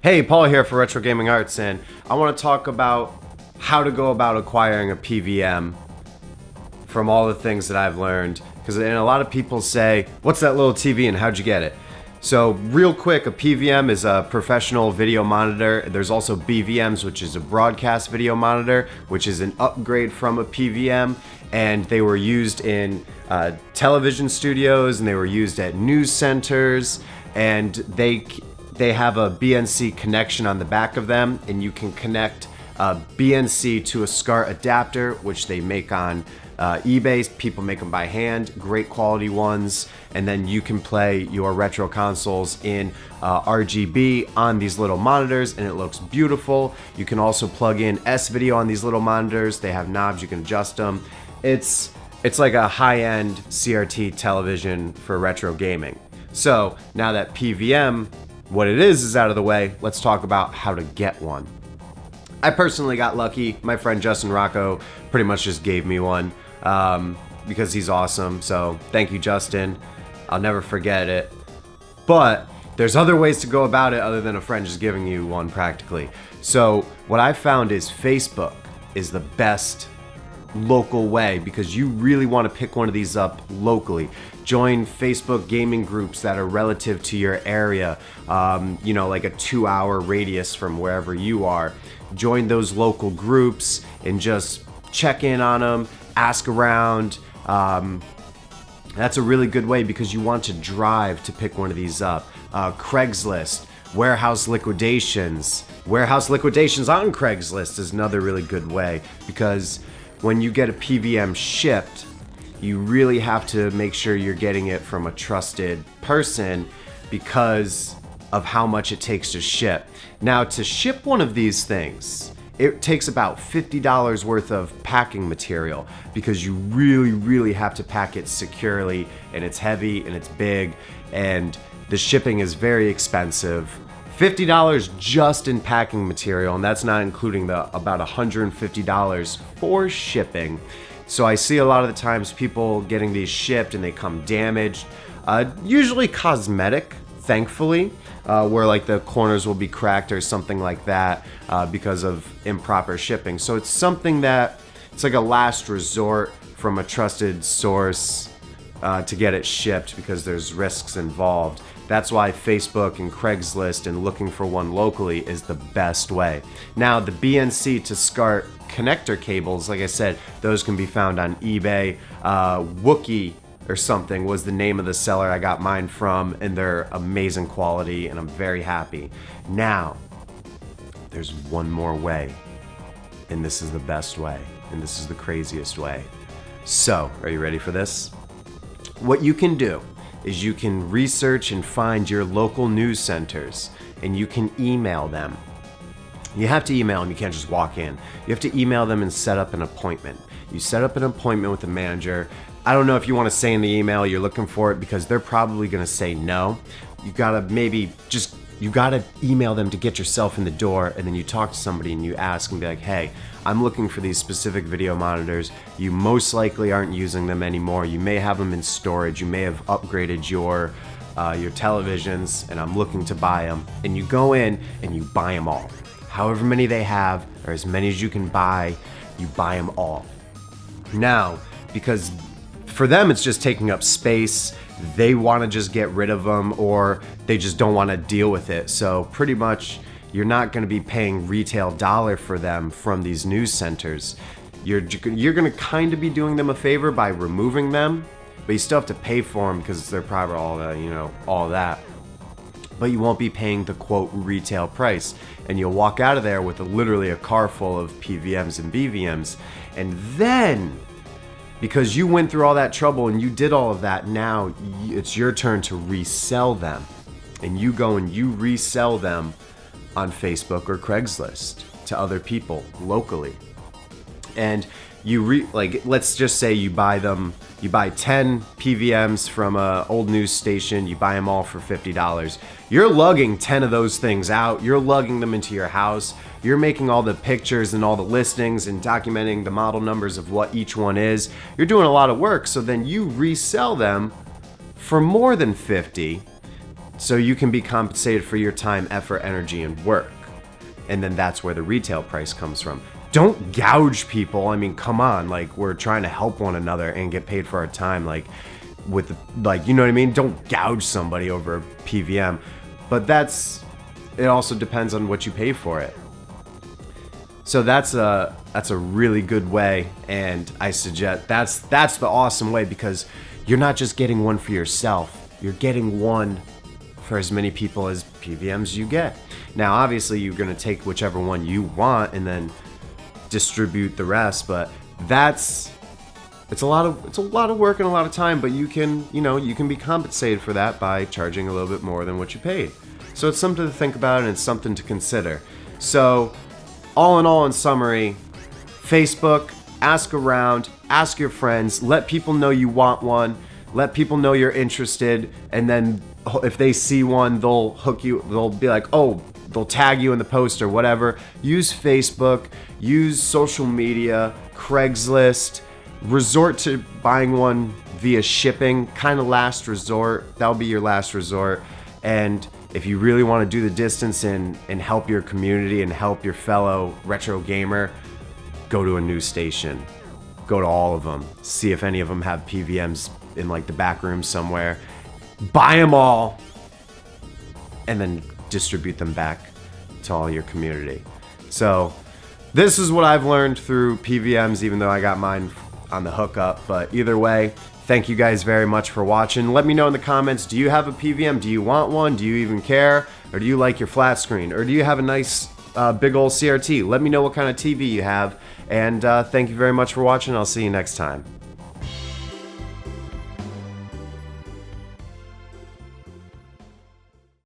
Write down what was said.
Hey, Paul here for Retro Gaming Arts, and I want to talk about how to go about acquiring a PVM from all the things that I've learned. Because a lot of people say, what's that little TV and how'd you get it? So real quick, a PVM is a professional video monitor. There's also BVMs, which is a broadcast video monitor, which is an upgrade from a PVM. And they were used in television studios, and they were used at news centers, and they have a BNC connection on the back of them, and you can connect a BNC to a Scart adapter, which they make on eBay. People make them by hand, great quality ones, and then you can play your retro consoles in RGB on these little monitors, and it looks beautiful. You can also plug in S-Video on these little monitors. They have knobs, you can adjust them. It's like a high-end CRT television for retro gaming. So now that PVM, what it is out of the way, let's talk about how to get one. I personally got lucky. My friend Justin Rocco pretty much just gave me one because he's awesome. So thank you, Justin. I'll never forget it. But there's other ways to go about it other than a friend just giving you one practically. So what I found is Facebook is the best local way because you really want to pick one of these up locally. Join Facebook gaming groups that are relative to your area, like a 2-hour radius from wherever you are. Join those local groups and just check in on them, ask around. That's a really good way because you want to drive to pick one of these up. Craigslist, warehouse liquidations. Warehouse liquidations on Craigslist is another really good way because when you get a PVM shipped, you really have to make sure you're getting it from a trusted person because of how much it takes to ship. Now, to ship one of these things, it takes about $50 worth of packing material because you really have to pack it securely, and it's heavy and it's big, and the shipping is very expensive. $50 just in packing material, and that's not including the about $150 for shipping. So I see a lot of the times people getting these shipped and they come damaged, usually cosmetic, thankfully, where like the corners will be cracked or something like that because of improper shipping. So it's something that it's like a last resort from a trusted source to get it shipped because there's risks involved. That's why Facebook and Craigslist and looking for one locally is the best way. Now, the BNC to Scart connector cables, like I said, those can be found on eBay. Wookie or something was the name of the seller I got mine from, and they're amazing quality, and I'm very happy. Now, there's one more way, and this is the best way, and this is the craziest way. So, are you ready for this? What you can do is you can research and find your local news centers, and you can email them. You have to email them, you can't just walk in. You have to email them and set up an appointment. You set up an appointment with the manager. I don't know if you want to say in the email you're looking for it because they're probably going to say no. You gotta email them to get yourself in the door, and then you talk to somebody and you ask and be like, hey, I'm looking for these specific video monitors. You most likely aren't using them anymore. You may have them in storage. You may have upgraded your televisions, and I'm looking to buy them. And you go in and you buy them all. However many they have, or as many as you can buy, you buy them all. Now, because for them it's just taking up space, they want to just get rid of them, or they just don't want to deal with it. So pretty much you're not going to be paying retail dollar for them from these news centers. You're going to kind of be doing them a favor by removing them, but you still have to pay for them because they're probably all that. But you won't be paying the quote retail price, and you'll walk out of there with literally a car full of PVMs and BVMs. And then, because you went through all that trouble and you did all of that, now it's your turn to resell them. And you go and you resell them on Facebook or Craigslist to other people locally. And let's just say you buy 10 PVMs from an old news station, you buy them all for $50. You're lugging 10 of those things out, you're lugging them into your house, you're making all the pictures and all the listings and documenting the model numbers of what each one is. You're doing a lot of work, so then you resell them for more than $50. so you can be compensated for your time, effort, energy, and work. And then that's where the retail price comes from. Don't gouge people. I mean, come on, like, we're trying to help one another and get paid for our time, like, with, like, you know what I mean? Don't gouge somebody over PVM. But it also depends on what you pay for it. So that's a really good way, and I suggest that's the awesome way, because you're not just getting one for yourself, you're getting one for as many people as PVMs you get. Now, obviously, you're gonna take whichever one you want and then distribute the rest, but it's a lot of work and a lot of time, but you can be compensated for that by charging a little bit more than what you paid. So it's something to think about, and it's something to consider. So all in all, in summary, Facebook, ask around, ask your friends, let people know you want one, let people know you're interested, and then if they see one, they'll be like, oh, they'll tag you in the post or whatever. Use Facebook, use social media, Craigslist, resort to buying one via shipping, kind of last resort. That'll be your last resort. And if you really want to do the distance and help your community and help your fellow retro gamer, go to a news station. Go to all of them. See if any of them have PVMs in like the back room somewhere. Buy them all and then distribute them back to all your community. So this is what I've learned through PVMs, even though I got mine on the hookup. But either way, thank you guys very much for watching. Let me know in the comments, do you have a PVM? Do you want one? Do you even care? Or do you like your flat screen? Or do you have a nice big old CRT? Let me know what kind of TV you have. And thank you very much for watching. I'll see you next time.